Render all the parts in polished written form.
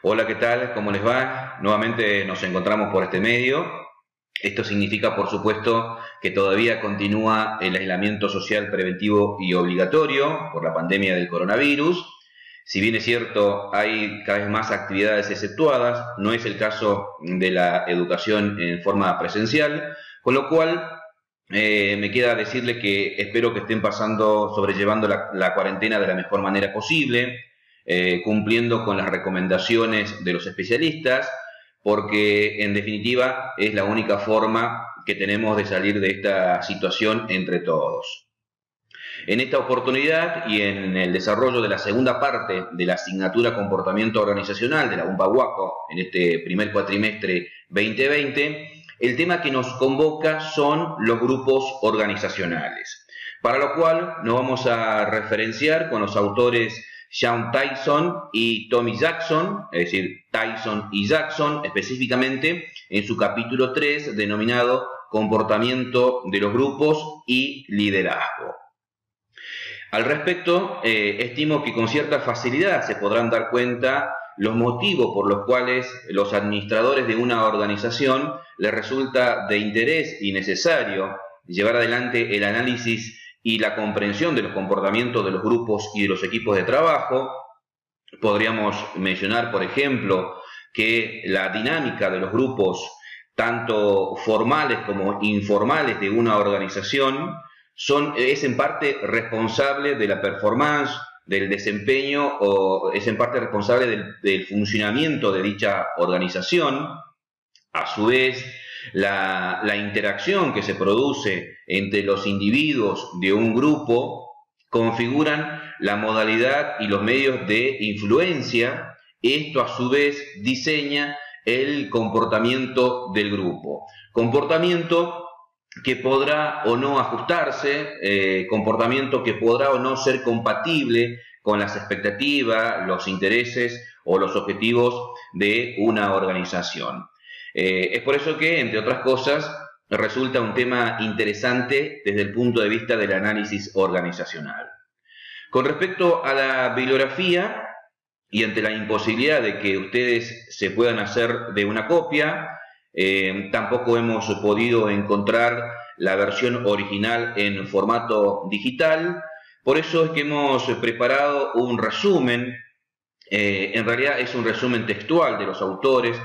Hola, ¿qué tal? ¿Cómo les va? Nuevamente nos encontramos por este medio. Esto significa, por supuesto, que todavía continúa el aislamiento social preventivo y obligatorio por la pandemia del coronavirus. Si bien es cierto, hay cada vez más actividades exceptuadas, no es el caso de la educación en forma presencial, con lo cual me queda decirle que espero que estén sobrellevando la cuarentena de la mejor manera posible, cumpliendo con las recomendaciones de los especialistas, porque en definitiva es la única forma que tenemos de salir de esta situación entre todos. En esta oportunidad y en el desarrollo de la segunda parte de la asignatura Comportamiento Organizacional de la UNPA-UACO en este primer cuatrimestre 2020, el tema que nos convoca son los grupos organizacionales, para lo cual nos vamos a referenciar con los autores Shawn Tyson y Tommy Jackson, es decir, Tyson y Jackson específicamente, en su capítulo 3 denominado Comportamiento de los grupos y liderazgo. Al respecto, estimo que con cierta facilidad se podrán dar cuenta los motivos por los cuales los administradores de una organización les resulta de interés y necesario llevar adelante el análisis y la comprensión de los comportamientos de los grupos y de los equipos de trabajo. Podríamos mencionar, por ejemplo, que la dinámica de los grupos, tanto formales como informales de una organización, es en parte responsable de la performance, del desempeño, o es en parte responsable del funcionamiento de dicha organización. A su vez, la interacción que se produce entre los individuos de un grupo configuran la modalidad y los medios de influencia. Esto a su vez diseña el comportamiento del grupo. Comportamiento que podrá o no ajustarse, comportamiento que podrá o no ser compatible con las expectativas, los intereses o los objetivos de una organización. Es por eso que, entre otras cosas, resulta un tema interesante desde el punto de vista del análisis organizacional. Con respecto a la bibliografía, y ante la imposibilidad de que ustedes se puedan hacer de una copia, tampoco hemos podido encontrar la versión original en formato digital. Por eso es que hemos preparado un resumen, en realidad es un resumen textual de los autores,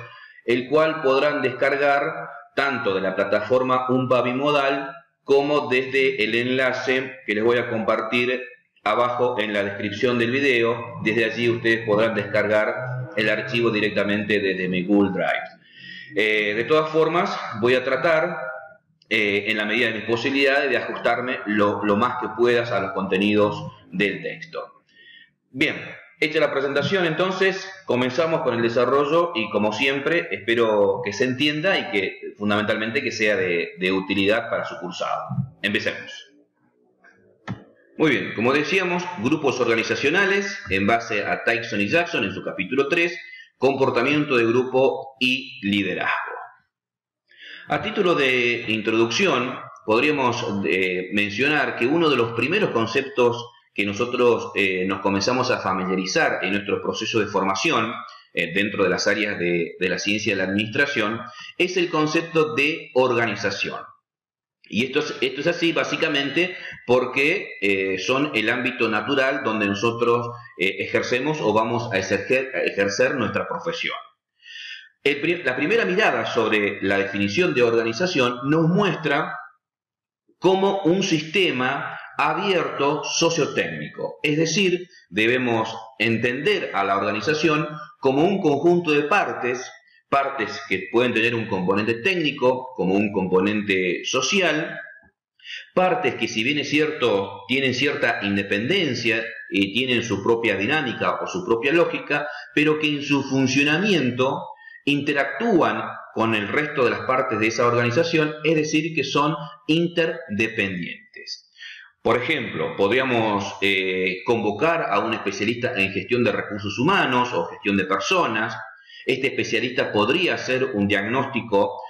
el cual podrán descargar tanto de la plataforma UNPA Bimodal como desde el enlace que les voy a compartir abajo en la descripción del video. Desde allí ustedes podrán descargar el archivo directamente desde mi Google Drive. De todas formas, voy a tratar, en la medida de mis posibilidades, de ajustarme lo más que puedas a los contenidos del texto. Bien, hecha la presentación, entonces, comenzamos con el desarrollo y, como siempre, espero que se entienda y que, fundamentalmente, que sea de utilidad para su cursado. Empecemos. Muy bien, como decíamos, grupos organizacionales, en base a Tyson y Jackson en su capítulo 3, comportamiento de grupo y liderazgo. A título de introducción, podríamos mencionar que uno de los primeros conceptos que nosotros nos comenzamos a familiarizar en nuestro proceso de formación dentro de las áreas de la ciencia de la administración es el concepto de organización. Y esto es así básicamente porque son el ámbito natural donde nosotros ejercemos o vamos a ejercer nuestra profesión. La primera mirada sobre la definición de organización nos muestra como un sistema abierto sociotécnico. Es decir, debemos entender a la organización como un conjunto de partes que pueden tener un componente técnico, como un componente social, partes que, si bien es cierto, tienen cierta independencia y tienen su propia dinámica o su propia lógica, pero que en su funcionamiento interactúan con el resto de las partes de esa organización, es decir, que son interdependientes. Por ejemplo, podríamos convocar a un especialista en gestión de recursos humanos o gestión de personas. Este especialista podría hacer un diagnóstico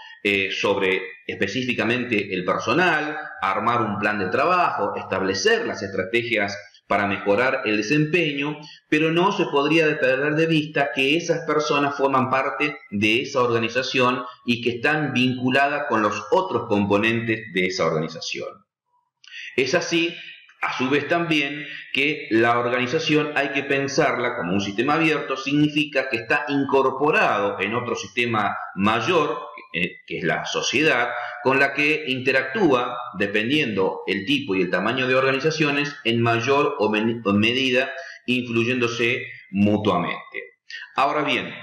sobre específicamente el personal, armar un plan de trabajo, establecer las estrategias para mejorar el desempeño, pero no se podría perder de vista que esas personas forman parte de esa organización y que están vinculadas con los otros componentes de esa organización. Es así, a su vez también, que la organización hay que pensarla como un sistema abierto, significa que está incorporado en otro sistema mayor, que es la sociedad, con la que interactúa, dependiendo el tipo y el tamaño de organizaciones, en mayor o medida, influyéndose mutuamente. Ahora bien,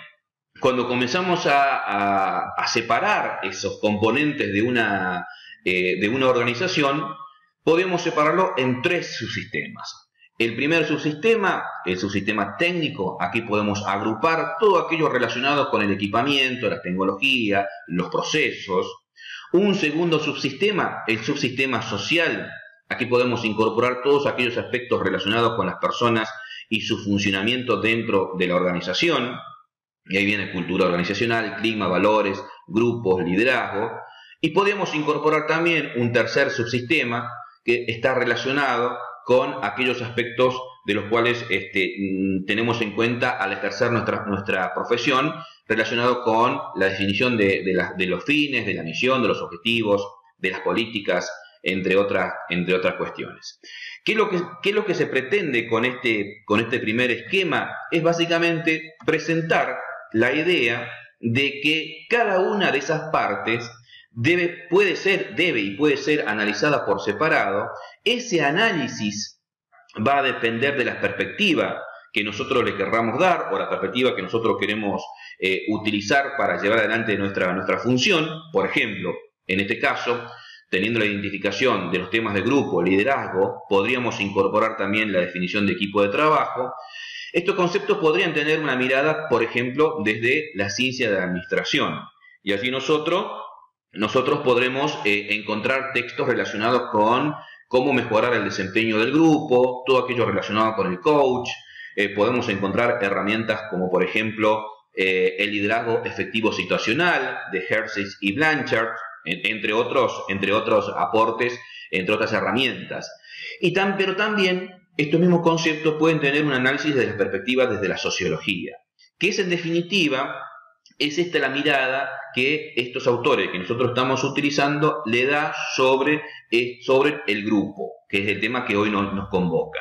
cuando comenzamos a separar esos componentes de una organización, podemos separarlo en 3 subsistemas. El primer subsistema, el subsistema técnico, aquí podemos agrupar todo aquello relacionado con el equipamiento, la tecnología, los procesos. Un segundo subsistema, el subsistema social. Aquí podemos incorporar todos aquellos aspectos relacionados con las personas y su funcionamiento dentro de la organización. Y ahí viene cultura organizacional, clima, valores, grupos, liderazgo. Y podemos incorporar también un tercer subsistema que está relacionado con aquellos aspectos de los cuales tenemos en cuenta al ejercer nuestra profesión, relacionado con la definición de los fines, de la misión, de los objetivos, de las políticas, entre otras cuestiones. ¿Qué es lo que se pretende con este primer esquema? Es básicamente presentar la idea de que cada una de esas partes debe y puede ser analizada por separado. Ese análisis va a depender de la perspectiva que nosotros le querramos dar o la perspectiva que nosotros queremos utilizar para llevar adelante nuestra función. Por ejemplo, en este caso, teniendo la identificación de los temas de grupo, liderazgo, podríamos incorporar también la definición de equipo de trabajo. Estos conceptos podrían tener una mirada, por ejemplo, desde la ciencia de la administración. Y así nosotros podremos encontrar textos relacionados con cómo mejorar el desempeño del grupo, todo aquello relacionado con el coach. Podemos encontrar herramientas como, por ejemplo, el liderazgo efectivo situacional de Hersey y Blanchard, entre otros aportes, entre otras herramientas. Pero también estos mismos conceptos pueden tener un análisis de las perspectivas desde la sociología, que es en definitiva, es esta la mirada que estos autores que nosotros estamos utilizando le da sobre el grupo, que es el tema que hoy nos convoca.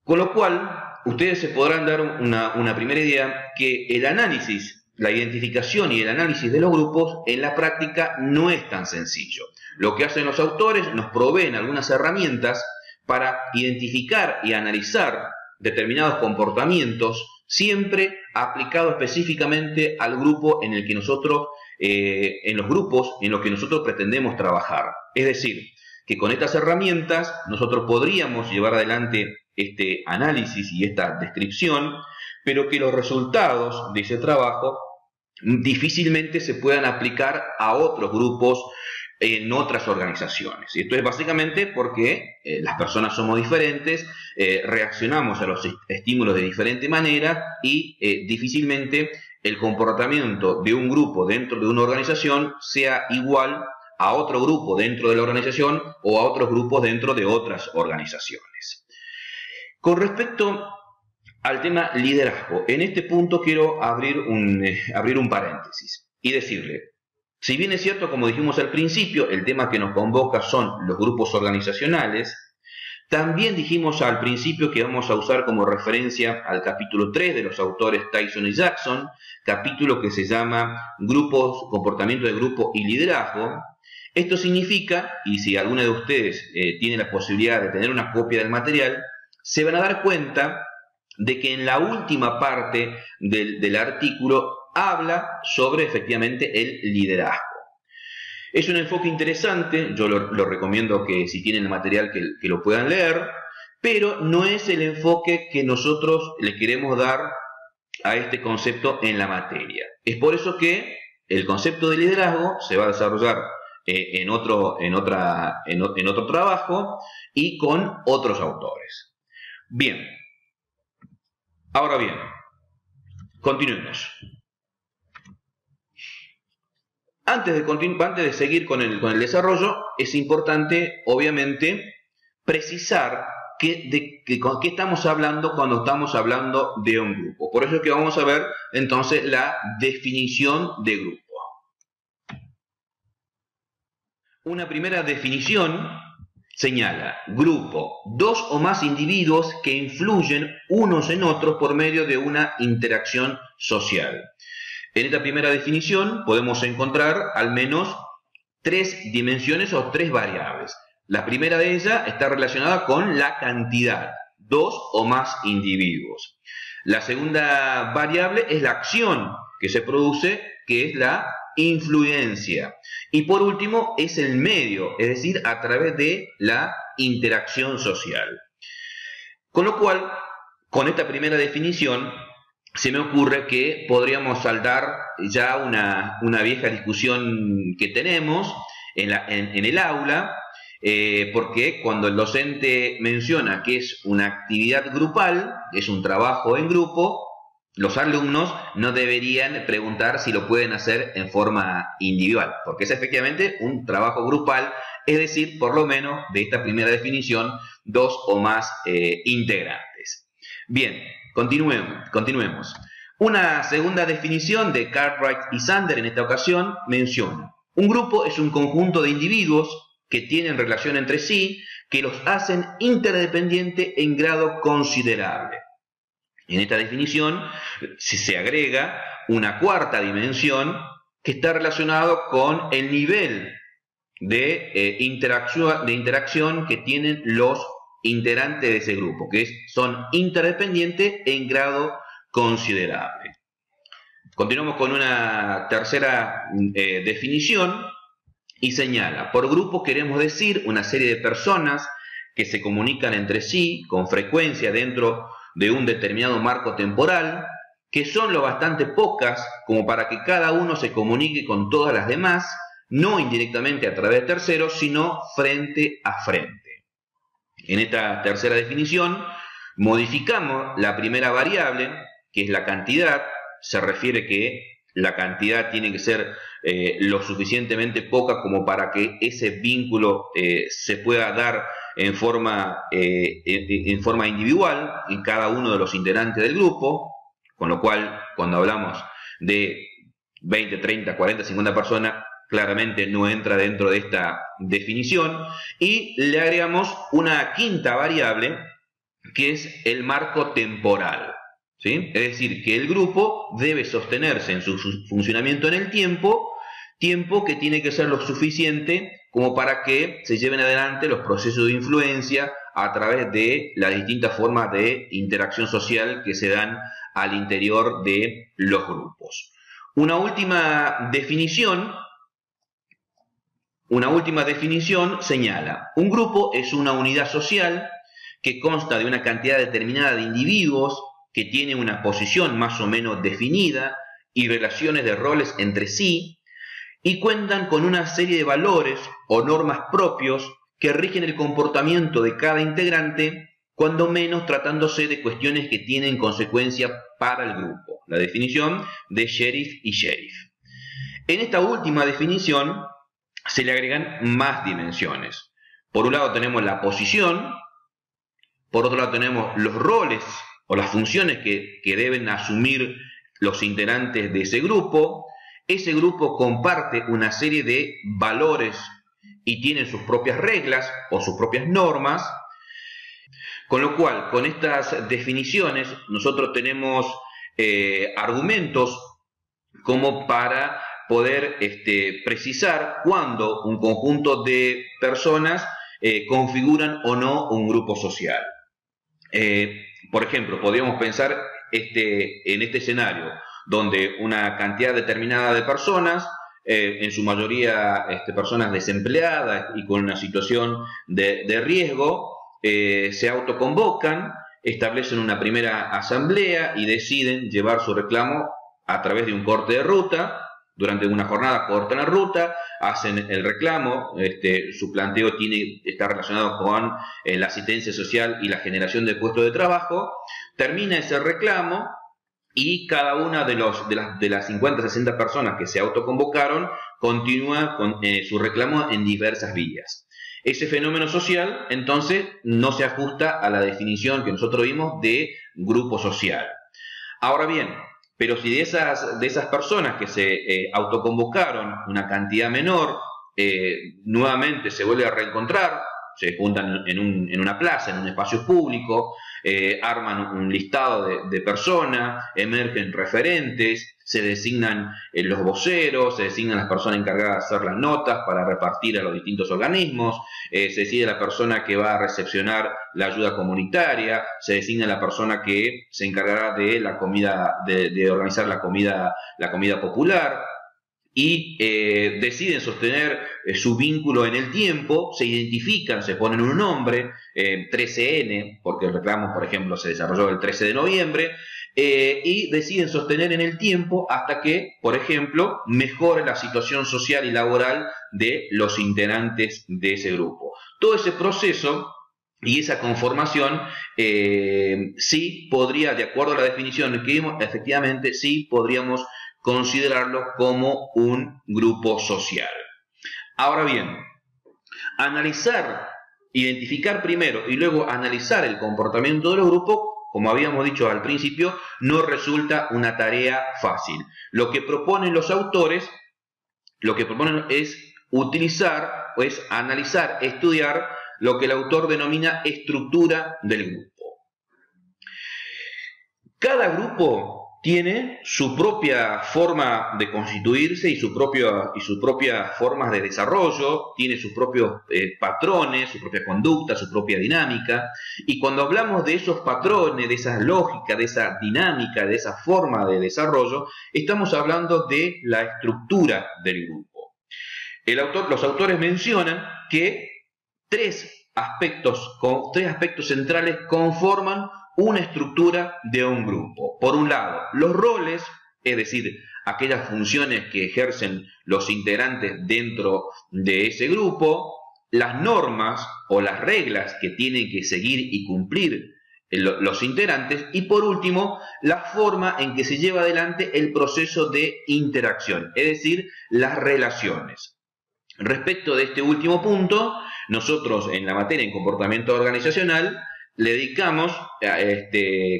Con lo cual, ustedes se podrán dar una primera idea que el análisis, la identificación y el análisis de los grupos en la práctica no es tan sencillo. Lo que hacen los autores nos proveen algunas herramientas para identificar y analizar determinados comportamientos, siempre aplicado específicamente al grupo en el que nosotros, en los grupos en los que nosotros pretendemos trabajar. Es decir, que con estas herramientas nosotros podríamos llevar adelante este análisis y esta descripción, pero que los resultados de ese trabajo difícilmente se puedan aplicar a otros grupos en otras organizaciones. Y esto es básicamente porque las personas somos diferentes, reaccionamos a los estímulos de diferente manera y difícilmente el comportamiento de un grupo dentro de una organización sea igual a otro grupo dentro de la organización o a otros grupos dentro de otras organizaciones. Con respecto al tema liderazgo, en este punto quiero abrir un paréntesis y decirle, si bien es cierto, como dijimos al principio, el tema que nos convoca son los grupos organizacionales, también dijimos al principio que vamos a usar como referencia al capítulo 3 de los autores Tyson y Jackson, capítulo que se llama Grupos, Comportamiento de Grupo y Liderazgo. Esto significa, y si alguno de ustedes tiene la posibilidad de tener una copia del material, se van a dar cuenta de que en la última parte del artículo habla sobre efectivamente el liderazgo. Es un enfoque interesante, yo lo recomiendo que si tienen el material que lo puedan leer, pero no es el enfoque que nosotros le queremos dar a este concepto en la materia. Es por eso que el concepto de liderazgo se va a desarrollar en otro trabajo y con otros autores. Bien, ahora bien, continuemos. Antes de seguir con el desarrollo, es importante, obviamente, precisar con qué estamos hablando cuando estamos hablando de un grupo. Por eso es que vamos a ver entonces la definición de grupo. Una primera definición señala: grupo, dos o más individuos que influyen unos en otros por medio de una interacción social. En esta primera definición podemos encontrar al menos tres dimensiones o tres variables. La primera de ellas está relacionada con la cantidad, dos o más individuos. La segunda variable es la acción que se produce, que es la influencia. Y por último es el medio, es decir, a través de la interacción social. Con lo cual, con esta primera definición, se me ocurre que podríamos saldar ya una vieja discusión que tenemos en el aula, porque cuando el docente menciona que es una actividad grupal, que es un trabajo en grupo, los alumnos no deberían preguntar si lo pueden hacer en forma individual, porque es efectivamente un trabajo grupal, es decir, por lo menos de esta primera definición, dos o más integrantes. Bien, continuemos. Una segunda definición de Cartwright y Sander en esta ocasión menciona: un grupo es un conjunto de individuos que tienen relación entre sí, que los hacen interdependientes en grado considerable. En esta definición se agrega una cuarta dimensión que está relacionado con el nivel de interacción que tienen los integrantes de ese grupo, que son interdependientes en grado considerable. Continuamos con una tercera definición y señala: por grupo queremos decir una serie de personas que se comunican entre sí con frecuencia dentro de un determinado marco temporal, que son lo bastante pocas como para que cada uno se comunique con todas las demás, no indirectamente a través de terceros, sino frente a frente. En esta tercera definición modificamos la primera variable, que es la cantidad. Se refiere que la cantidad tiene que ser lo suficientemente poca como para que ese vínculo se pueda dar en forma individual en cada uno de los integrantes del grupo, con lo cual cuando hablamos de 20, 30, 40, 50 personas, claramente no entra dentro de esta definición. Y le agregamos una quinta variable, que es el marco temporal, ¿sí? Es decir, que el grupo debe sostenerse en su funcionamiento en el tiempo que tiene que ser lo suficiente como para que se lleven adelante los procesos de influencia a través de las distintas formas de interacción social que se dan al interior de los grupos. Una última definición señala: un grupo es una unidad social que consta de una cantidad determinada de individuos que tienen una posición más o menos definida y relaciones de roles entre sí, y cuentan con una serie de valores o normas propios que rigen el comportamiento de cada integrante, cuando menos tratándose de cuestiones que tienen consecuencia para el grupo. La definición de Sheriff y Sheriff. En esta última definición se le agregan más dimensiones. Por un lado tenemos la posición, por otro lado tenemos los roles o las funciones que deben asumir los integrantes de ese grupo. Ese grupo comparte una serie de valores y tiene sus propias reglas o sus propias normas, con lo cual, con estas definiciones, nosotros tenemos argumentos como para poder precisar cuándo un conjunto de personas configuran o no un grupo social. Por ejemplo, podríamos pensar en este escenario, donde una cantidad determinada de personas, en su mayoría personas desempleadas y con una situación de riesgo, se autoconvocan, establecen una primera asamblea y deciden llevar su reclamo a través de un corte de ruta. Durante una jornada cortan la ruta, hacen el reclamo, su planteo está relacionado con la asistencia social y la generación de puestos de trabajo. Termina ese reclamo y cada una de las 50, 60 personas que se autoconvocaron continúa con su reclamo en diversas vías. Ese fenómeno social, entonces, no se ajusta a la definición que nosotros vimos de grupo social. Ahora bien, pero si de esas personas que se autoconvocaron una cantidad menor, nuevamente se vuelve a reencontrar, se juntan en una plaza, en un espacio público, arman un listado de personas, emergen referentes, se designan los voceros, se designan las personas encargadas de hacer las notas para repartir a los distintos organismos, se decide la persona que va a recepcionar la ayuda comunitaria, se designa la persona que se encargará de la comida, de organizar la comida popular, y deciden sostener su vínculo en el tiempo, se identifican, se ponen un nombre, 13N, porque el reclamo, por ejemplo, se desarrolló el 13 de noviembre, y deciden sostener en el tiempo hasta que, por ejemplo, mejore la situación social y laboral de los integrantes de ese grupo. Todo ese proceso y esa conformación sí podría, de acuerdo a la definición que vimos, efectivamente sí podríamos considerarlo como un grupo social. Ahora bien, identificar primero y luego analizar el comportamiento de los grupos, como habíamos dicho al principio, no resulta una tarea fácil. Lo que proponen los autores, es utilizar, es analizar, estudiar lo que el autor denomina estructura del grupo. Cada grupo tiene su propia forma de constituirse y sus propias formas de desarrollo, tiene sus propios patrones, su propia conducta, su propia dinámica. Y cuando hablamos de esos patrones, de esa lógica, de esa dinámica, de esa forma de desarrollo, estamos hablando de la estructura del grupo. Los autores mencionan que tres aspectos centrales conforman una estructura de un grupo. Por un lado, los roles, es decir, aquellas funciones que ejercen los integrantes dentro de ese grupo, las normas o las reglas que tienen que seguir y cumplir los integrantes, y por último, la forma en que se lleva adelante el proceso de interacción, es decir, las relaciones. Respecto de este último punto, nosotros en la materia en comportamiento organizacional le dedicamos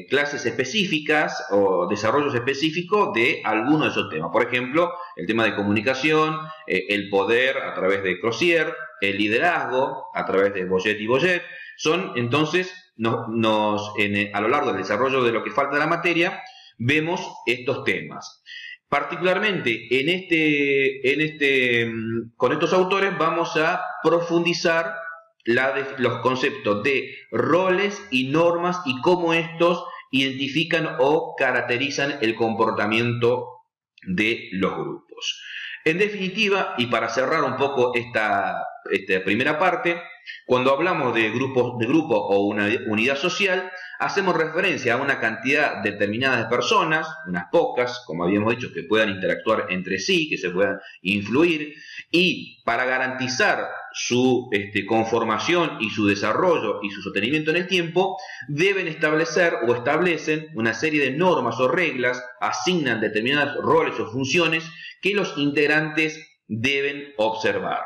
clases específicas o desarrollos específicos de algunos de esos temas. Por ejemplo, el tema de comunicación, el poder a través de Crozier, el liderazgo a través de Boyet y Boyet. Son entonces, a lo largo del desarrollo de lo que falta de la materia, vemos estos temas. Particularmente con estos autores vamos a profundizar los conceptos de roles y normas y cómo estos identifican o caracterizan el comportamiento de los grupos. En definitiva, y para cerrar un poco esta primera parte, cuando hablamos de grupo o una unidad social, hacemos referencia a una cantidad determinada de personas, unas pocas, como habíamos dicho, que puedan interactuar entre sí, que se puedan influir, y para garantizar su conformación y su desarrollo y su sostenimiento en el tiempo, deben establecer o establecen una serie de normas o reglas, asignan determinados roles o funciones que los integrantes deben observar.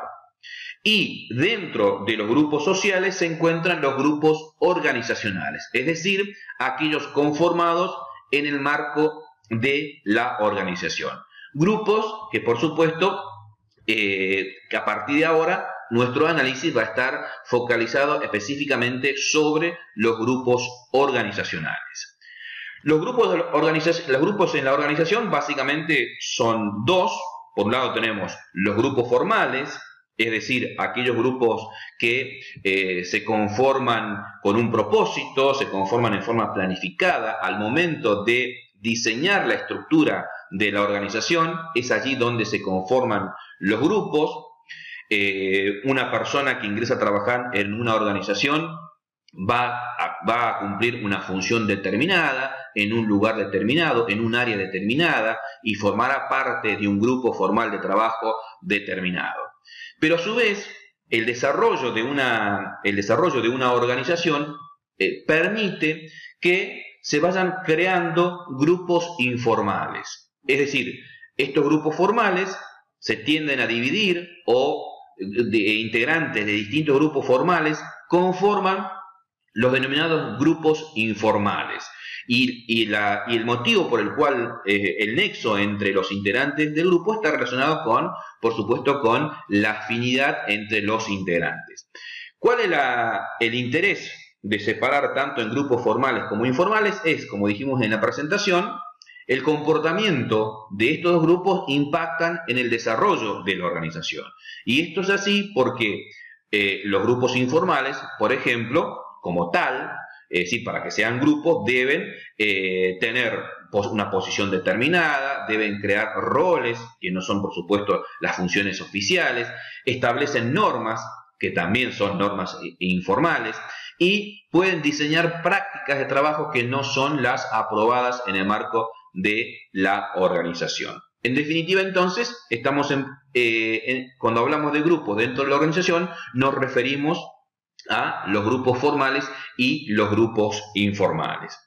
Y dentro de los grupos sociales se encuentran los grupos organizacionales, es decir, aquellos conformados en el marco de la organización. Grupos que, por supuesto, que a partir de ahora nuestro análisis va a estar focalizado específicamente sobre los grupos organizacionales. Los grupos en la organización básicamente son dos. Por un lado tenemos los grupos formales, es decir, aquellos grupos que se conforman con un propósito, se conforman en forma planificada. Al momento de diseñar la estructura de la organización, es allí donde se conforman los grupos. Una persona que ingresa a trabajar en una organización va a cumplir una función determinada, en un lugar determinado, en un área determinada, y formará parte de un grupo formal de trabajo determinado. Pero a su vez, el desarrollo de una organización permite que se vayan creando grupos informales. Es decir, estos grupos formales se tienden a dividir o integrantes de distintos grupos formales conforman los denominados grupos informales. Y el motivo por el cual el nexo entre los integrantes del grupo está relacionado con, por supuesto, con la afinidad entre los integrantes. ¿Cuál es el interés de separar tanto en grupos formales como informales? Es, como dijimos en la presentación, el comportamiento de estos dos grupos impactan en el desarrollo de la organización. Y esto es así porque los grupos informales, por ejemplo, como tal, es decir, para que sean grupos, deben tener una posición determinada, deben crear roles, que no son, por supuesto, las funciones oficiales, establecen normas, que también son normas informales, y pueden diseñar prácticas de trabajo que no son las aprobadas en el marco de la organización. En definitiva, entonces, estamos cuando hablamos de grupos dentro de la organización, nos referimos a los grupos formales y los grupos informales.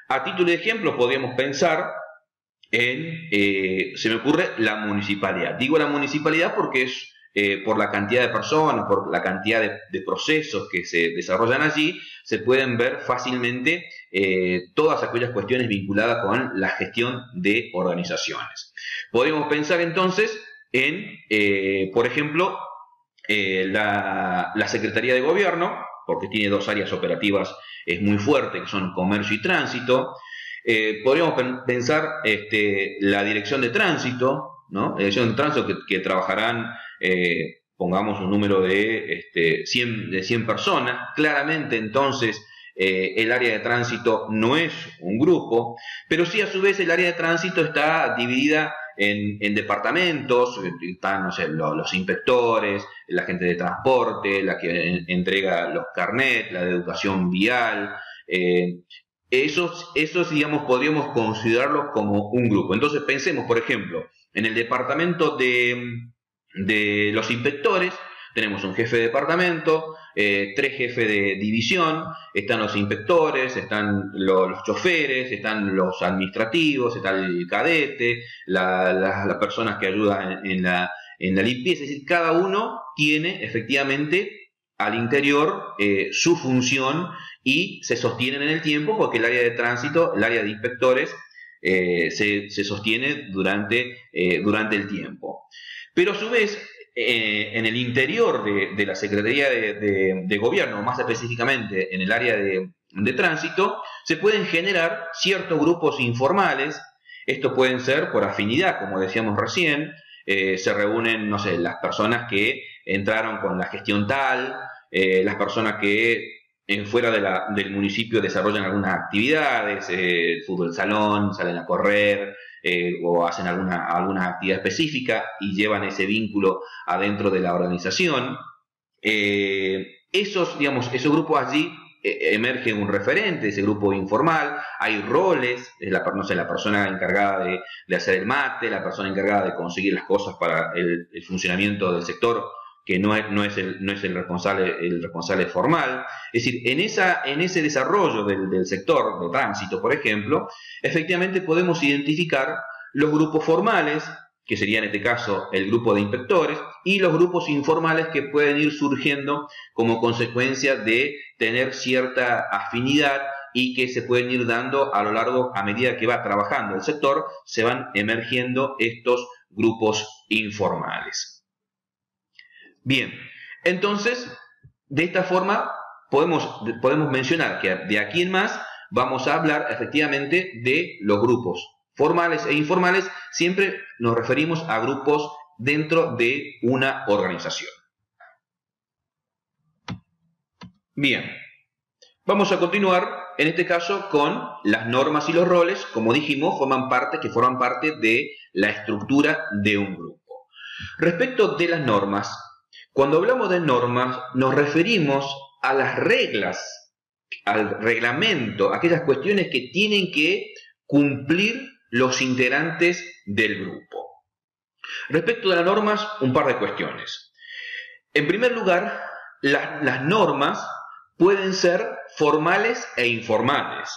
A título de ejemplo, podríamos pensar en, se me ocurre, la municipalidad. Digo la municipalidad porque es por la cantidad de personas, por la cantidad de procesos que se desarrollan allí, se pueden ver fácilmente todas aquellas cuestiones vinculadas con la gestión de organizaciones. Podríamos pensar entonces en, por ejemplo, la Secretaría de Gobierno, porque tiene dos áreas operativas muy fuertes, que son comercio y tránsito. Podríamos pensar la Dirección de Tránsito, ¿no? La Dirección de Tránsito que trabajarán, pongamos un número de 100 personas. Claramente, entonces, el área de tránsito no es un grupo, pero sí, a su vez, el área de tránsito está dividida en departamentos. Están, no sé, los inspectores, la gente de transporte, la que entrega los carnets, la de educación vial. Esos, digamos, podríamos considerarlos como un grupo. Entonces, pensemos, por ejemplo, en el departamento de los inspectores. Tenemos un jefe de departamento, 3 jefes de división, están los inspectores, están los choferes, están los administrativos, está el cadete, las personas que ayudan en la limpieza. Es decir, cada uno tiene efectivamente al interior su función y se sostienen en el tiempo, porque el área de tránsito, el área de inspectores, se sostiene durante el tiempo. Pero a su vez, en el interior de la Secretaría de Gobierno, más específicamente en el área de tránsito, se pueden generar ciertos grupos informales. Estos pueden ser por afinidad, como decíamos recién. Se reúnen, no sé, las personas que entraron con la gestión tal, las personas que fuera del municipio desarrollan algunas actividades, fútbol salón, salen a correr, o hacen alguna actividad específica y llevan ese vínculo adentro de la organización. Esos grupos allí emerge un referente, ese grupo informal. Hay roles, no sé, la persona encargada de hacer el mate, la persona encargada de conseguir las cosas para el funcionamiento del sector, que no es el responsable formal. Es decir, en ese desarrollo del sector de tránsito, por ejemplo, efectivamente podemos identificar los grupos formales, que sería en este caso el grupo de inspectores, y los grupos informales que pueden ir surgiendo como consecuencia de tener cierta afinidad y que se pueden ir dando a lo largo, a medida que va trabajando el sector, se van emergiendo estos grupos informales. Bien, entonces, de esta forma podemos mencionar que de aquí en más vamos a hablar efectivamente de los grupos formales e informales. Siempre nos referimos a grupos dentro de una organización. Bien, vamos a continuar en este caso con las normas y los roles. Como dijimos, que forman parte de la estructura de un grupo. Respecto de las normas, cuando hablamos de normas nos referimos a las reglas, al reglamento, aquellas cuestiones que tienen que cumplir los integrantes del grupo. Respecto de las normas, un par de cuestiones. En primer lugar, las normas pueden ser formales e informales.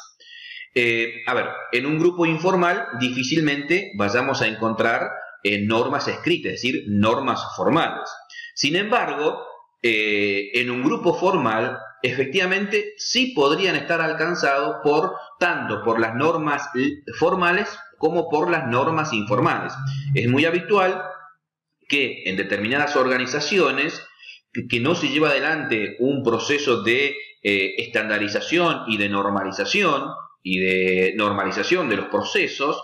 En un grupo informal difícilmente vayamos a encontrar normas escritas, es decir, normas formales. Sin embargo, en un grupo formal, efectivamente, sí podrían estar alcanzados tanto por las normas formales como por las normas informales. Es muy habitual que en determinadas organizaciones que no se lleva adelante un proceso de estandarización y de normalización de los procesos,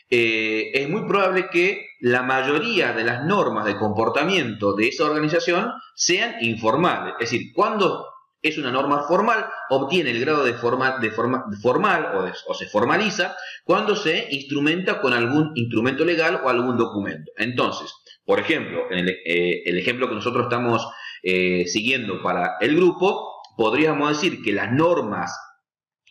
es muy probable que la mayoría de las normas de comportamiento de esa organización sean informales. Es decir, cuando es una norma formal, obtiene el grado de formal o se formaliza cuando se instrumenta con algún instrumento legal o algún documento. Entonces, por ejemplo, en el ejemplo que nosotros estamos siguiendo para el grupo, podríamos decir que las normas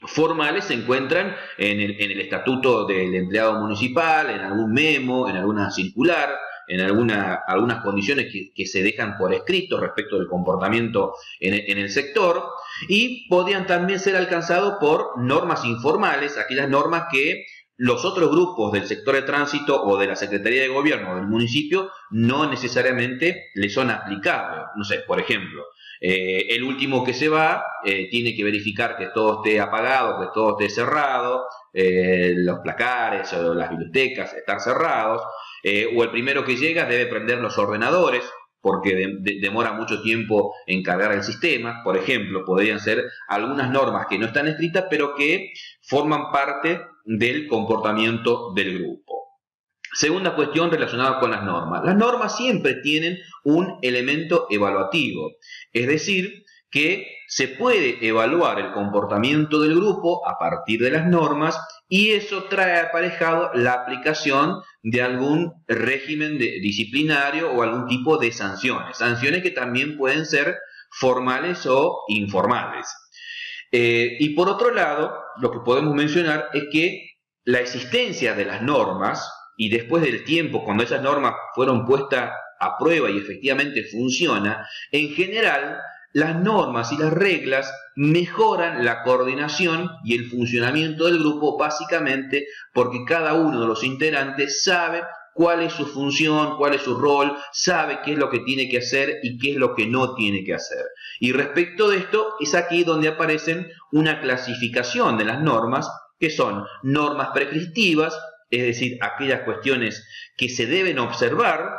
formales se encuentran en el estatuto del empleado municipal, en algún memo, en alguna circular, en algunas condiciones que se dejan por escrito respecto del comportamiento en el sector, y podrían también ser alcanzados por normas informales, aquellas normas que los otros grupos del sector de tránsito o de la Secretaría de Gobierno o del municipio no necesariamente le son aplicables. No sé, por ejemplo, el último que se va tiene que verificar que todo esté apagado, que todo esté cerrado, los placares o las bibliotecas estar cerrados, o el primero que llega debe prender los ordenadores porque demora mucho tiempo en cargar el sistema. Por ejemplo, podrían ser algunas normas que no están escritas pero que forman parte del comportamiento del grupo. Segunda cuestión relacionada con las normas. Las normas siempre tienen un elemento evaluativo, es decir, que se puede evaluar el comportamiento del grupo a partir de las normas y eso trae aparejado la aplicación de algún régimen disciplinario o algún tipo de sanciones. Sanciones que también pueden ser formales o informales. Y por otro lado, lo que podemos mencionar es que la existencia de las normas y después del tiempo, cuando esas normas fueron puestas a prueba y efectivamente funciona, en general las normas y las reglas mejoran la coordinación y el funcionamiento del grupo, básicamente porque cada uno de los integrantes sabe cuál es su función, cuál es su rol, sabe qué es lo que tiene que hacer y qué es lo que no tiene que hacer. Y respecto de esto, es aquí donde aparecen una clasificación de las normas, que son normas prescriptivas, es decir, aquellas cuestiones que se deben observar,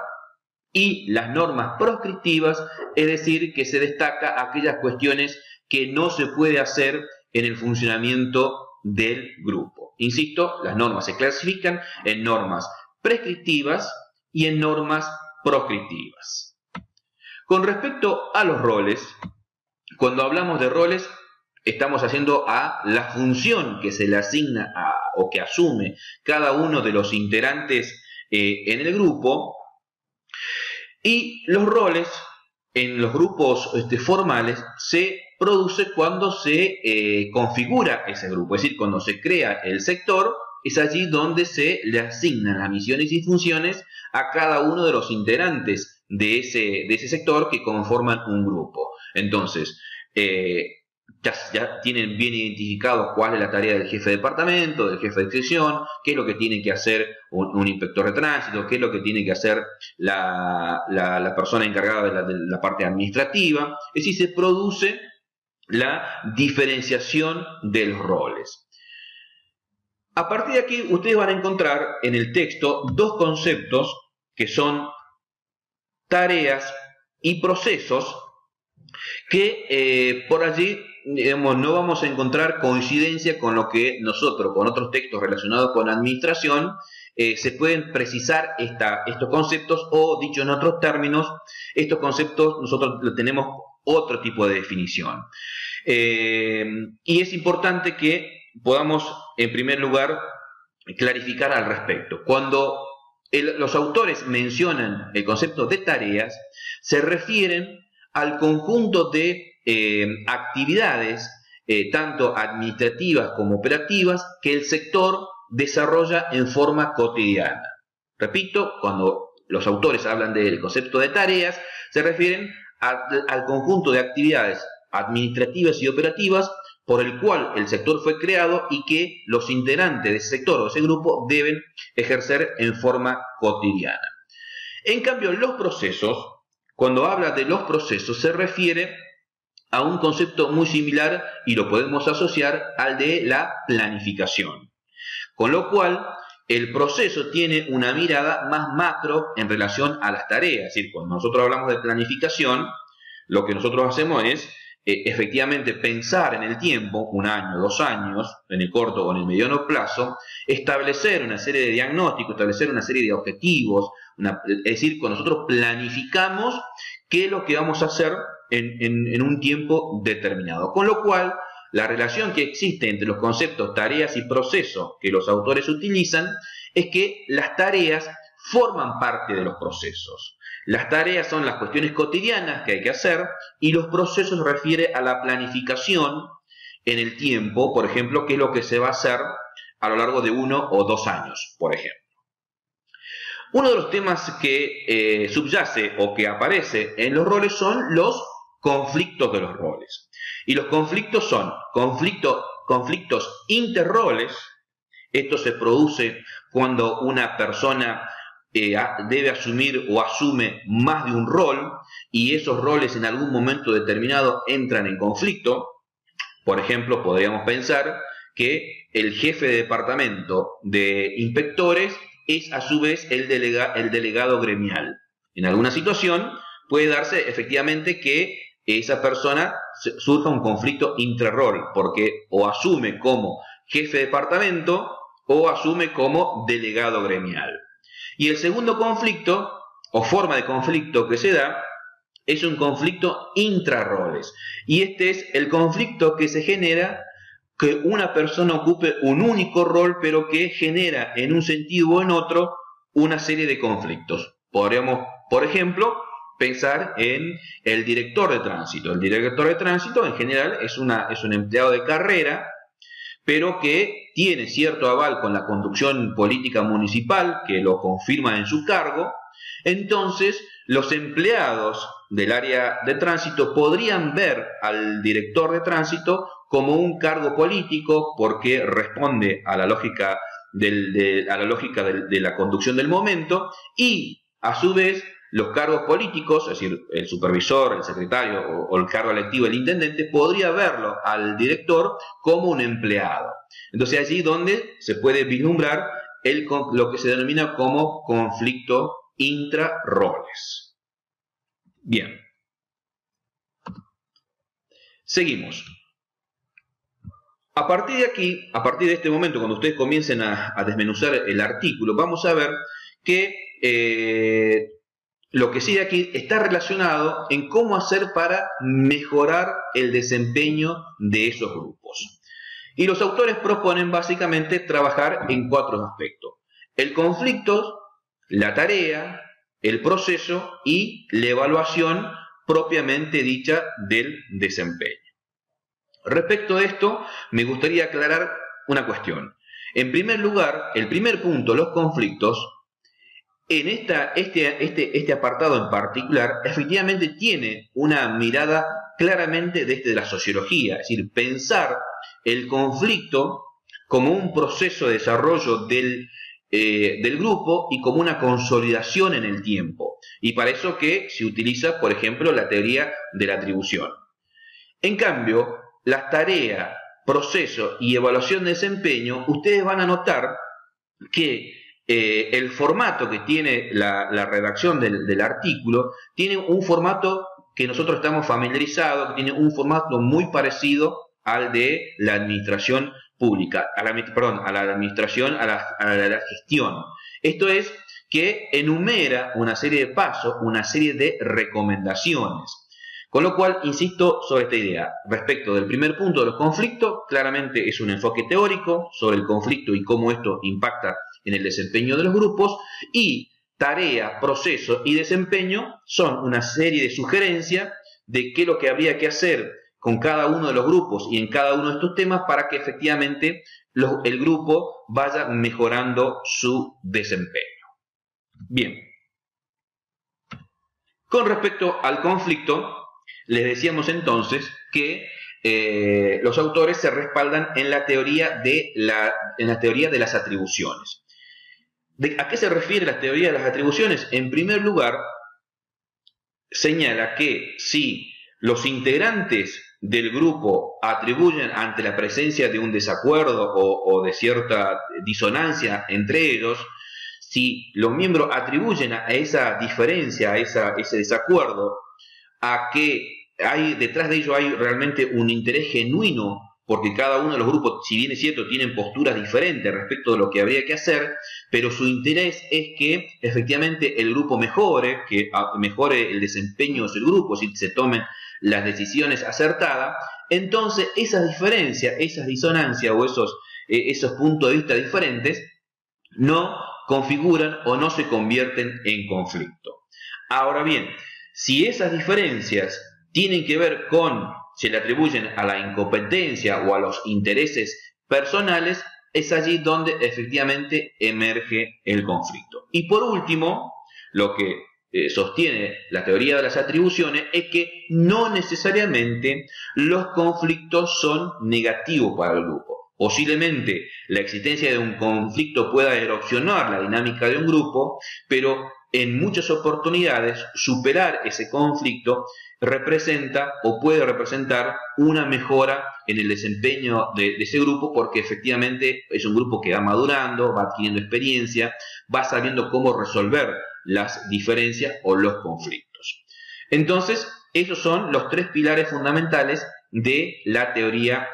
y las normas proscriptivas, es decir, que se destaca aquellas cuestiones que no se puede hacer en el funcionamiento del grupo. Insisto, las normas se clasifican en normas prescriptivas y en normas proscriptivas. Con respecto a los roles, cuando hablamos de roles, estamos haciendo a la función que se le asigna o que asume cada uno de los integrantes en el grupo. Y los roles en los grupos formales se produce cuando se configura ese grupo, es decir, cuando se crea el sector, es allí donde se le asignan las misiones y funciones a cada uno de los integrantes de ese sector que conforman un grupo. Entonces, ya tienen bien identificado cuál es la tarea del jefe de departamento, del jefe de sección, qué es lo que tiene que hacer un inspector de tránsito, qué es lo que tiene que hacer la persona encargada de la parte administrativa. Es decir, se produce la diferenciación de los roles. A partir de aquí, ustedes van a encontrar en el texto dos conceptos que son tareas y procesos que por allí, digamos, no vamos a encontrar coincidencia con lo que nosotros, con otros textos relacionados con administración, se pueden precisar estos conceptos, o dicho en otros términos, estos conceptos nosotros tenemos otro tipo de definición. Y es importante que podamos, en primer lugar, clarificar al respecto. Cuando los autores mencionan el concepto de tareas, se refieren al conjunto de actividades, tanto administrativas como operativas, que el sector desarrolla en forma cotidiana. Repito, cuando los autores hablan del concepto de tareas, se refieren al conjunto de actividades administrativas y operativas por el cual el sector fue creado y que los integrantes de ese sector o de ese grupo deben ejercer en forma cotidiana. En cambio, los procesos, cuando habla de los procesos, se refiere a un concepto muy similar y lo podemos asociar al de la planificación. Con lo cual, el proceso tiene una mirada más macro en relación a las tareas. Es decir, cuando nosotros hablamos de planificación, lo que nosotros hacemos es efectivamente pensar en el tiempo, 1 año, 2 años, en el corto o en el mediano plazo, establecer una serie de diagnósticos, establecer una serie de objetivos, es decir, cuando nosotros planificamos qué es lo que vamos a hacer en un tiempo determinado. Con lo cual, la relación que existe entre los conceptos tareas y procesos que los autores utilizan es que las tareas forman parte de los procesos. Las tareas son las cuestiones cotidianas que hay que hacer y los procesos se refiere a la planificación en el tiempo, por ejemplo, qué es lo que se va a hacer a lo largo de 1 o 2 años, por ejemplo. Uno de los temas que subyace o que aparece en los roles son los conflictos de los roles. Y los conflictos son conflictos interroles. Esto se produce cuando una persona debe asumir o asume más de un rol y esos roles en algún momento determinado entran en conflicto. Por ejemplo, podríamos pensar que el jefe de departamento de inspectores es a su vez el delegado gremial. En alguna situación puede darse efectivamente que esa persona surja un conflicto intrarrol, porque o asume como jefe de departamento o asume como delegado gremial. Y el segundo conflicto, o forma de conflicto que se da, es un conflicto intrarroles. Y este es el conflicto que se genera que una persona ocupe un único rol, pero que genera en un sentido o en otro una serie de conflictos. Podríamos, por ejemplo, pensar en el director de tránsito. El director de tránsito en general es un empleado de carrera, pero que tiene cierto aval con la conducción política municipal, que lo confirma en su cargo. Entonces, los empleados del área de tránsito podrían ver al director de tránsito como un cargo político, porque responde a la lógica de la conducción del momento, y a su vez los cargos políticos, es decir, el supervisor, el secretario o el cargo electivo, el intendente, podría verlo al director como un empleado. Entonces allí donde se puede vislumbrar lo que se denomina como conflicto intrarroles. Bien. Seguimos. A partir de aquí, a partir de este momento, cuando ustedes comiencen a desmenuzar el artículo, vamos a ver que lo que sigue aquí está relacionado en cómo hacer para mejorar el desempeño de esos grupos. Y los autores proponen básicamente trabajar en 4 aspectos: el conflicto, la tarea, el proceso y la evaluación propiamente dicha del desempeño. Respecto a esto, me gustaría aclarar una cuestión. En primer lugar, el primer punto, los conflictos, en este apartado en particular, efectivamente tiene una mirada claramente desde la sociología, es decir, pensar el conflicto como un proceso de desarrollo del grupo y como una consolidación en el tiempo. Y para eso que se utiliza, por ejemplo, la teoría de la atribución. En cambio, las tareas, proceso y evaluación de desempeño, ustedes van a notar que el formato que tiene la redacción del artículo tiene un formato que nosotros estamos familiarizados, que tiene un formato muy parecido al de la administración pública, a la administración, a la gestión. Esto es que enumera una serie de pasos, una serie de recomendaciones. Con lo cual, insisto sobre esta idea. Respecto del primer punto de los conflictos, claramente es un enfoque teórico sobre el conflicto y cómo esto impacta en el desempeño de los grupos, y tarea, proceso y desempeño son una serie de sugerencias de qué es lo que habría que hacer con cada uno de los grupos y en cada uno de estos temas para que efectivamente el grupo vaya mejorando su desempeño. Bien. Con respecto al conflicto, les decíamos entonces que los autores se respaldan en la teoría de las atribuciones. ¿A qué se refiere la teoría de las atribuciones? En primer lugar, señala que si los integrantes del grupo atribuyen ante la presencia de un desacuerdo o de cierta disonancia entre ellos, si los miembros atribuyen a esa diferencia, a ese desacuerdo, a que detrás de ello hay realmente un interés genuino, porque cada uno de los grupos, si bien es cierto, tienen posturas diferentes respecto de lo que habría que hacer, pero su interés es que efectivamente el grupo mejore, que mejore el desempeño del grupo, si se tomen las decisiones acertadas. Entonces esas diferencias, esas disonancias o esos puntos de vista diferentes no configuran o no se convierten en conflicto. Ahora bien, si esas diferencias tienen que ver con, se le atribuyen a la incompetencia o a los intereses personales, es allí donde efectivamente emerge el conflicto. Y por último, lo que sostiene la teoría de las atribuciones es que no necesariamente los conflictos son negativos para el grupo. Posiblemente la existencia de un conflicto pueda erosionar la dinámica de un grupo, pero en muchas oportunidades superar ese conflicto representa o puede representar una mejora en el desempeño de ese grupo, porque efectivamente es un grupo que va madurando, va adquiriendo experiencia, va sabiendo cómo resolver las diferencias o los conflictos. Entonces, esos son los tres pilares fundamentales de la teoría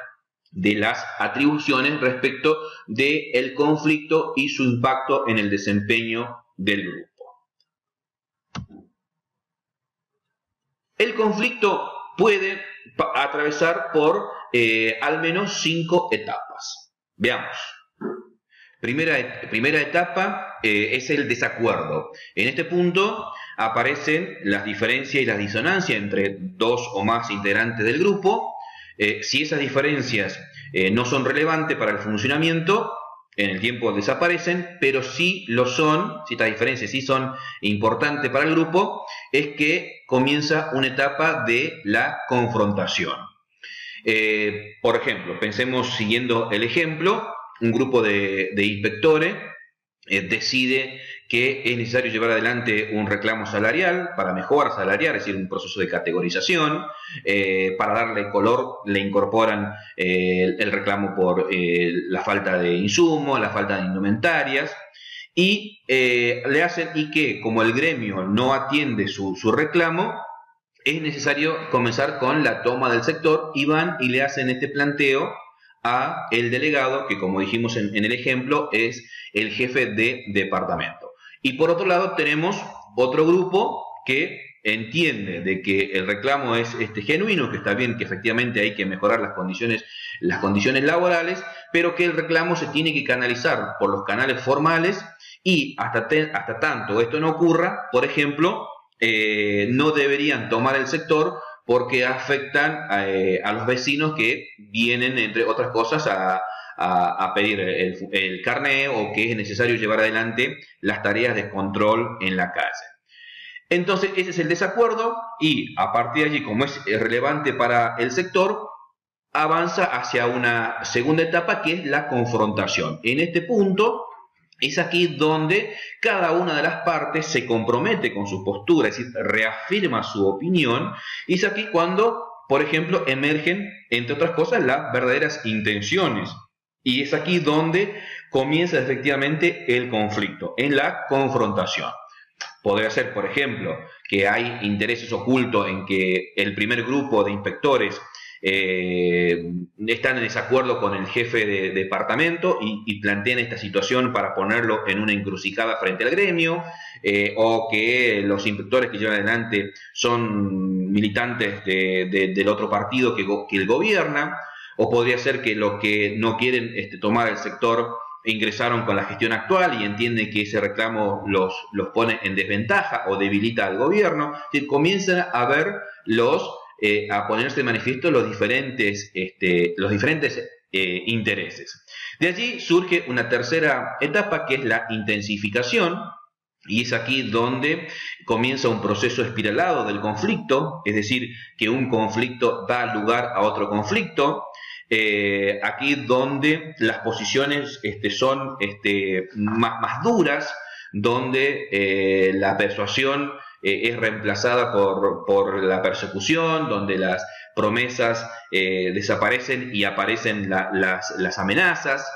de las atribuciones respecto del conflicto y su impacto en el desempeño del grupo. El conflicto puede atravesar por al menos 5 etapas. Veamos. Primera etapa es el desacuerdo. En este punto aparecen las diferencias y las disonancias entre dos o más integrantes del grupo. Si esas diferencias no son relevantes para el funcionamiento, en el tiempo desaparecen, pero si lo son, si estas diferencias sí son importantes para el grupo, es que comienza una etapa de la confrontación. Por ejemplo, pensemos siguiendo el ejemplo, un grupo de inspectores decide que es necesario llevar adelante un reclamo salarial para mejoras salariales, es decir, un proceso de categorización. Para darle color le incorporan el reclamo por la falta de insumos, la falta de indumentarias, y le hacen y que como el gremio no atiende su reclamo, es necesario comenzar con la toma del sector, y van y le hacen este planteo a el delegado, que como dijimos en el ejemplo, es el jefe de departamento. Y por otro lado tenemos otro grupo que entiende de que el reclamo es genuino, que está bien, que efectivamente hay que mejorar las condiciones laborales, pero que el reclamo se tiene que canalizar por los canales formales, y hasta tanto esto no ocurra, por ejemplo, no deberían tomar el sector, porque afectan a los vecinos que vienen, entre otras cosas, a pedir el carné, o que es necesario llevar adelante las tareas de control en la calle. Entonces ese es el desacuerdo, y a partir de allí, como es relevante para el sector, avanza hacia una segunda etapa, que es la confrontación. En este punto es aquí donde cada una de las partes se compromete con su postura, es decir, reafirma su opinión, y es aquí cuando, por ejemplo, emergen, entre otras cosas, las verdaderas intenciones. Y es aquí donde comienza efectivamente el conflicto, en la confrontación. Podría ser, por ejemplo, que hay intereses ocultos en que el primer grupo de inspectores están en desacuerdo con el jefe de departamento y plantean esta situación para ponerlo en una encrucijada frente al gremio, o que los inspectores que llevan adelante son militantes del otro partido que el gobierna, o podría ser que los que no quieren tomar el sector ingresaron con la gestión actual y entienden que ese reclamo los pone en desventaja o debilita al gobierno. Es decir, comienzan a ver a ponerse de manifiesto los diferentes intereses. De allí surge una tercera etapa, que es la intensificación, Y es aquí donde comienza un proceso espiralado del conflicto, es decir, que un conflicto da lugar a otro conflicto. Aquí donde las posiciones son más duras, donde la persuasión es reemplazada por la persecución, donde las promesas desaparecen y aparecen las amenazas.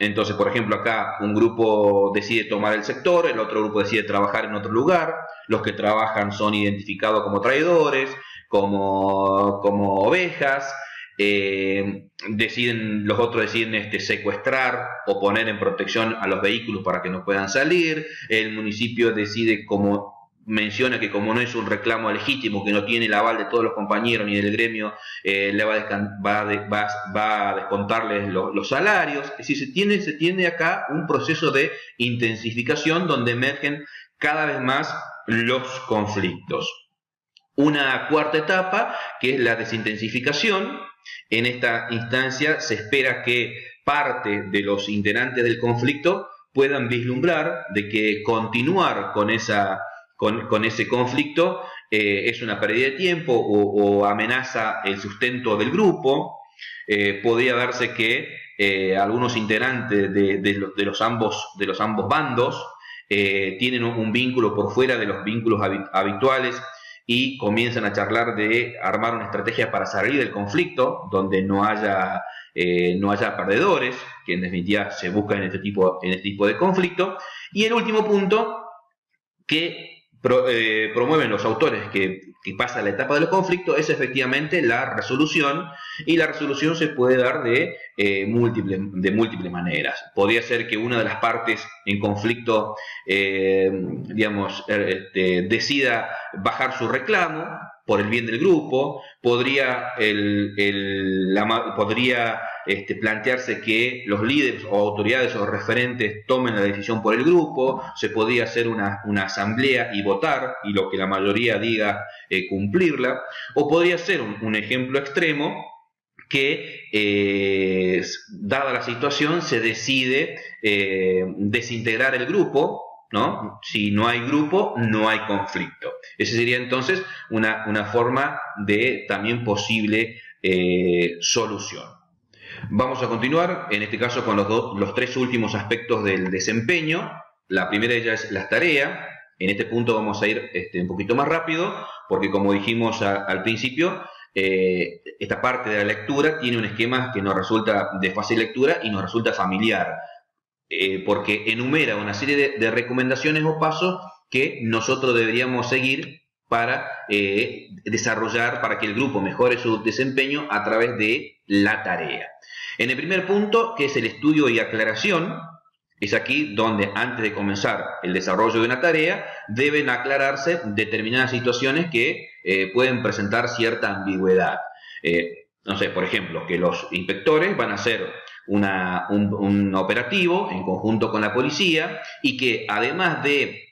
Entonces, por ejemplo, acá un grupo decide tomar el sector, el otro grupo decide trabajar en otro lugar, los que trabajan son identificados como traidores, como ovejas, los otros deciden secuestrar o poner en protección a los vehículos para que no puedan salir, el municipio decide, como menciona, que como no es un reclamo legítimo, que no tiene el aval de todos los compañeros ni del gremio, va a descontarles los salarios. Es decir, se tiene acá un proceso de intensificación donde emergen cada vez más los conflictos. Una cuarta etapa, que es la desintensificación. En esta instancia se espera que parte de los integrantes del conflicto puedan vislumbrar de que continuar con ese conflicto es una pérdida de tiempo o amenaza el sustento del grupo. Podría darse que algunos integrantes de los ambos bandos tienen un vínculo por fuera de los vínculos habituales y comienzan a charlar de armar una estrategia para salir del conflicto donde no haya perdedores, que en definitiva se busca en este tipo de conflicto. Y el último punto que promueven los autores que pasa la etapa del conflicto es efectivamente la resolución, y la resolución se puede dar de múltiples maneras. Podría ser que una de las partes en conflicto decida bajar su reclamo por el bien del grupo, podría plantearse que los líderes o autoridades o referentes tomen la decisión por el grupo, se podría hacer una asamblea y votar, y lo que la mayoría diga cumplirla, o podría ser un ejemplo extremo que, dada la situación, se decide desintegrar el grupo, ¿no? Si no hay grupo, no hay conflicto. Esa sería entonces una forma de también posible solución. Vamos a continuar, en este caso, con los tres últimos aspectos del desempeño. La primera de ellas es las tareas. En este punto vamos a ir un poquito más rápido, porque como dijimos al principio, esta parte de la lectura tiene un esquema que nos resulta de fácil lectura y nos resulta familiar, porque enumera una serie de recomendaciones o pasos que nosotros deberíamos seguir para desarrollar, para que el grupo mejore su desempeño a través de la tarea. En el primer punto, que es el estudio y aclaración, es aquí donde, antes de comenzar el desarrollo de una tarea, deben aclararse determinadas situaciones que pueden presentar cierta ambigüedad. No sé, por ejemplo, que los inspectores van a hacer un operativo en conjunto con la policía, y que además de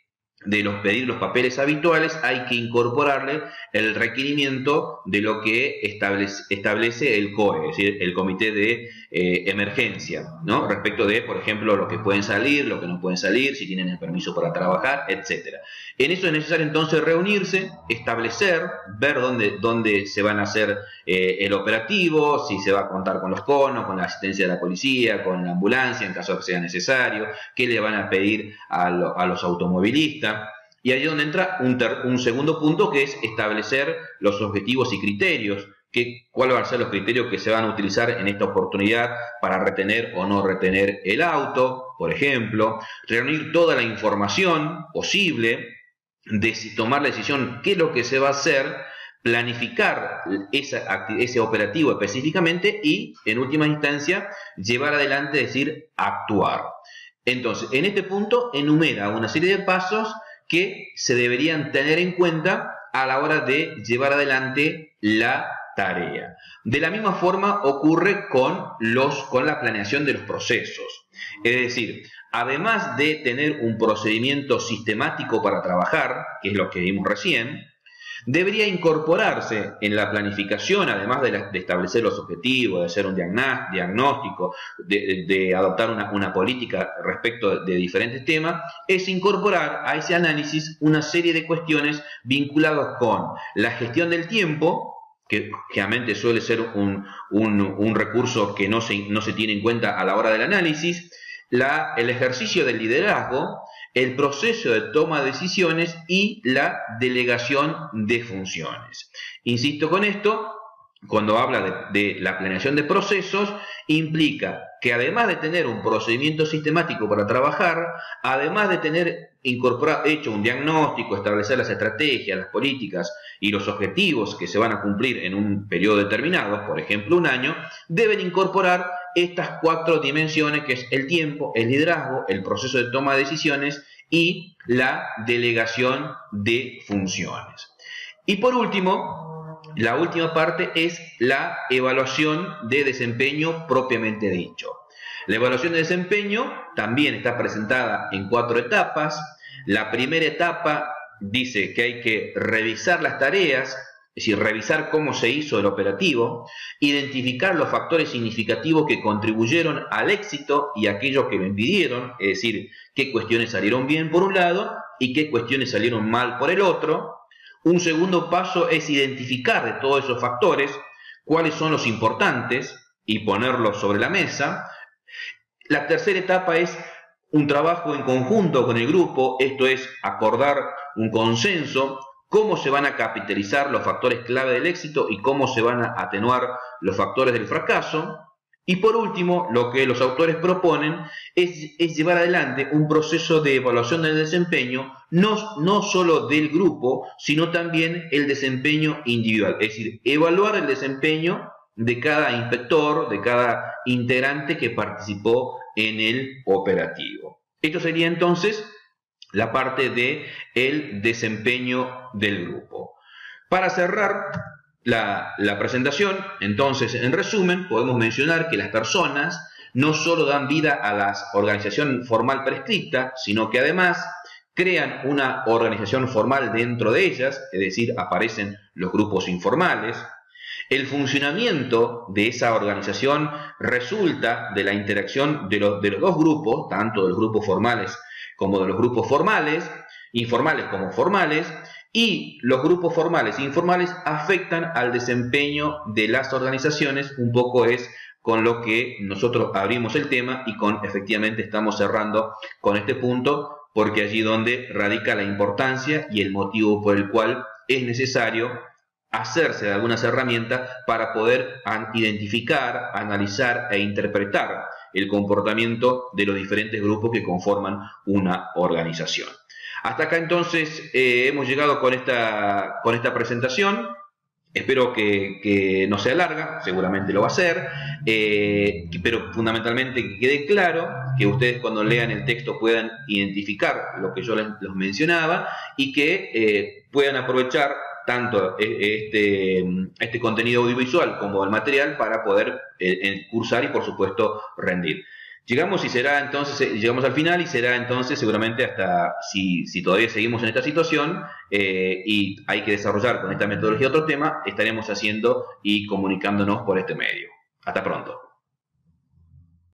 pedir los papeles habituales, hay que incorporarle el requerimiento de lo que establece el COE, es decir, el Comité de Emergencia, ¿no? Respecto de, por ejemplo, lo que pueden salir, lo que no pueden salir, si tienen el permiso para trabajar, etc. En eso es necesario entonces reunirse, establecer, ver dónde se van a hacer el operativo, si se va a contar con los conos, con la asistencia de la policía, con la ambulancia en caso de que sea necesario, qué le van a pedir a los automovilistas. Y ahí es donde entra un segundo punto, que es establecer los objetivos y criterios. ¿Cuáles van a ser los criterios que se van a utilizar en esta oportunidad para retener o no retener el auto? Por ejemplo, reunir toda la información posible, tomar la decisión qué es lo que se va a hacer, planificar ese operativo específicamente y, en última instancia, llevar adelante, es decir, actuar. Entonces, en este punto enumera una serie de pasos que se deberían tener en cuenta a la hora de llevar adelante la tarea. De la misma forma ocurre con la planeación de los procesos. Es decir, además de tener un procedimiento sistemático para trabajar, que es lo que vimos recién, debería incorporarse en la planificación, además de establecer los objetivos, de hacer un diagnóstico, de adoptar una política respecto de diferentes temas, es incorporar a ese análisis una serie de cuestiones vinculadas con la gestión del tiempo, que generalmente suele ser un recurso que no se tiene en cuenta a la hora del análisis, el ejercicio del liderazgo, el proceso de toma de decisiones y la delegación de funciones. Insisto con esto, cuando habla de la planeación de procesos, implica que además de tener un procedimiento sistemático para trabajar, además de tener hecho un diagnóstico, establecer las estrategias, las políticas y los objetivos que se van a cumplir en un periodo determinado, por ejemplo un año, deben incorporar estas 4 dimensiones, que es el tiempo, el liderazgo, el proceso de toma de decisiones y la delegación de funciones. Y por último, la última parte es la evaluación de desempeño propiamente dicho. La evaluación de desempeño también está presentada en 4 etapas. La primera etapa dice que hay que revisar las tareas, es decir, revisar cómo se hizo el operativo, identificar los factores significativos que contribuyeron al éxito y aquellos que lo impidieron, es decir, qué cuestiones salieron bien por un lado y qué cuestiones salieron mal por el otro. Un segundo paso es identificar de todos esos factores cuáles son los importantes y ponerlos sobre la mesa. La tercera etapa es un trabajo en conjunto con el grupo, esto es acordar un consenso, cómo se van a capitalizar los factores clave del éxito y cómo se van a atenuar los factores del fracaso. Y por último, lo que los autores proponen es llevar adelante un proceso de evaluación del desempeño, no solo del grupo, sino también el desempeño individual, es decir, evaluar el desempeño de cada inspector, de cada integrante que participó en el operativo. Esto sería entonces la parte del desempeño del grupo. Para cerrar la presentación, entonces, en resumen, podemos mencionar que las personas no solo dan vida a la organización formal prescripta, sino que además crean una organización formal dentro de ellas, es decir, aparecen los grupos informales. El funcionamiento de esa organización resulta de la interacción de los 2 grupos, tanto de los grupos formales como de los grupos informales como formales, y los grupos formales e informales afectan al desempeño de las organizaciones. Un poco es con lo que nosotros abrimos el tema y efectivamente estamos cerrando con este punto, porque allí donde radica la importancia y el motivo por el cual es necesario hacerse de algunas herramientas para poder identificar, analizar e interpretar el comportamiento de los diferentes grupos que conforman una organización. Hasta acá entonces hemos llegado con esta presentación. Espero que no sea larga, seguramente lo va a ser, pero fundamentalmente que quede claro, que ustedes cuando lean el texto puedan identificar lo que yo les mencionaba y que puedan aprovechar tanto este contenido audiovisual como el material para poder cursar y por supuesto rendir. Llegamos al final y será entonces seguramente hasta, si todavía seguimos en esta situación y hay que desarrollar con esta metodología otro tema, estaremos haciendo y comunicándonos por este medio. Hasta pronto.